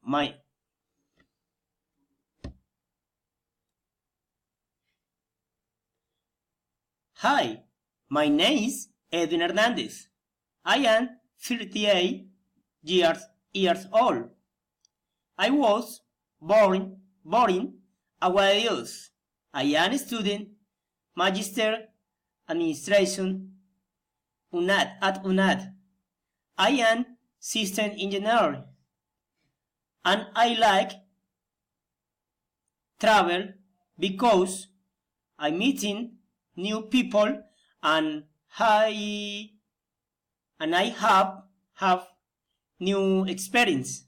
my Hi, my name is Edwin Hernandez. I am 38 years old. I was born Agua de Dios. I am studying Magister Administration at UNAD. I am system engineer and I like travel because I'm meeting new people and I have new experience.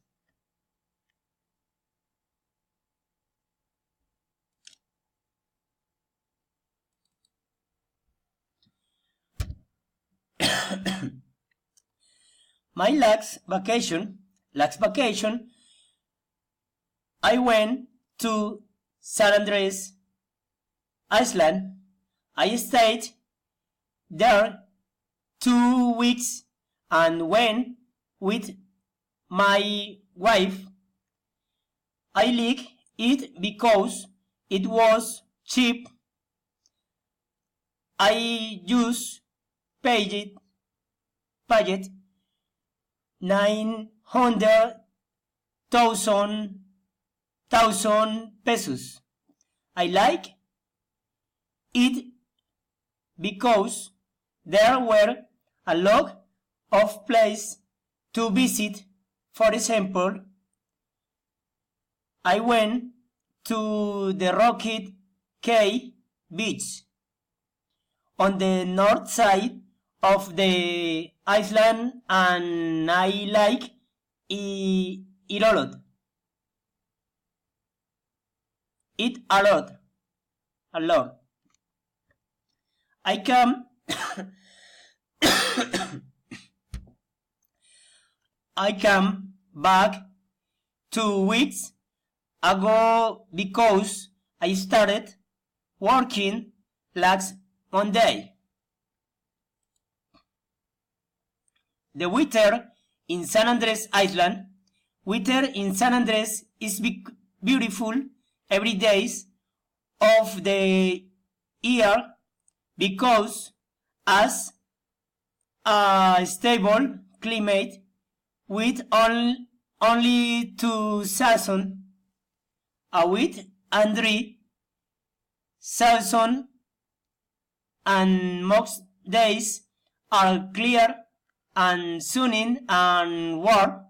My last vacation, I went to San Andres Iceland. I stayed there 2 weeks and went with my wife. I liked it because it was cheap. I just paid 900,000 pesos. I like it because there were a lot of places to visit. For example, I went to the Rocket Cay beach on the north side of the island and I like it a lot. A lot. I came I came back 2 weeks ago because I started working last Monday. The weather in San Andres Island. Weather in San Andres is beautiful every day of the year because as a stable climate with only 2 seasons, a wheat and 3 seasons, and most days are clear and sunny and warm.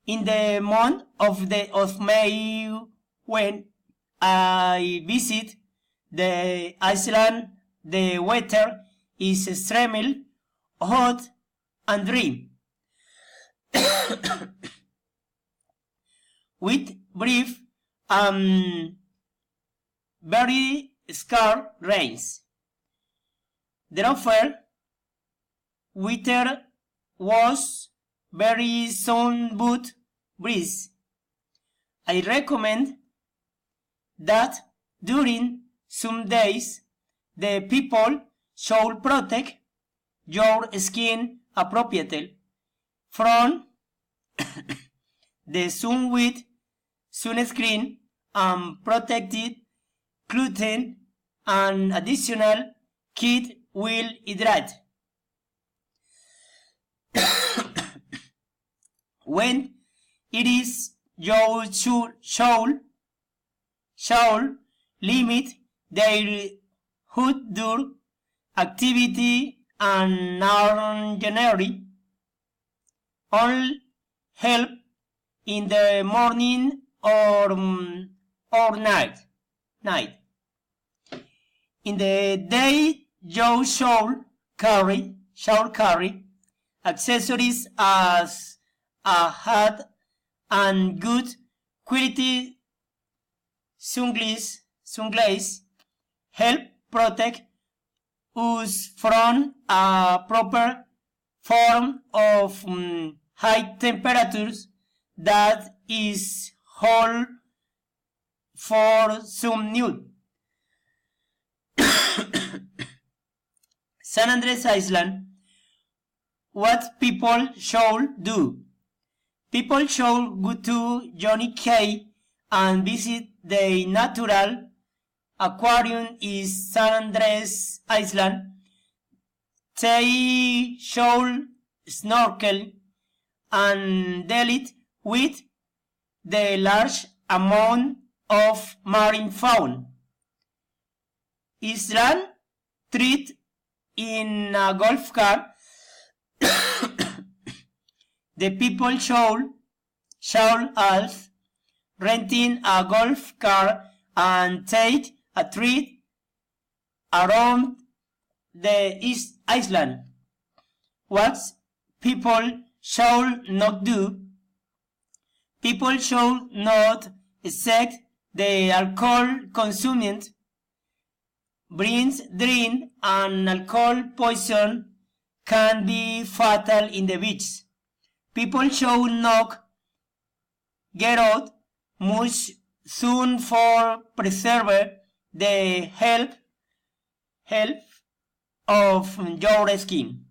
In the month of May, when I visit the island, the weather is extremely hot and dry, with brief and very scarce rains. Therefore, weather was very sound but breeze. I recommend that during some days the people should protect your skin appropriately from the sun with sunscreen and protected clothing and additional kit will hydrate. When it is you should limit their outdoor activity and ordinary all help in the morning or night. In the day you should carry accessories as a hat and good quality sunglasses help protect us from a proper form of high temperatures that is whole for some nude. San Andres Island. What people should do. People should go to Johnny Cay and visit the natural aquarium in San Andres Island. They should snorkel and deal with the large amount of marine fauna. Island trip in a golf cart. The people should also renting a golf cart and take a trip around the East Island. What people should not do? People should not accept the alcohol consumed. Brings drink and alcohol poison can be fatal in the beach. People should not get out much soon for preserve the health of your skin.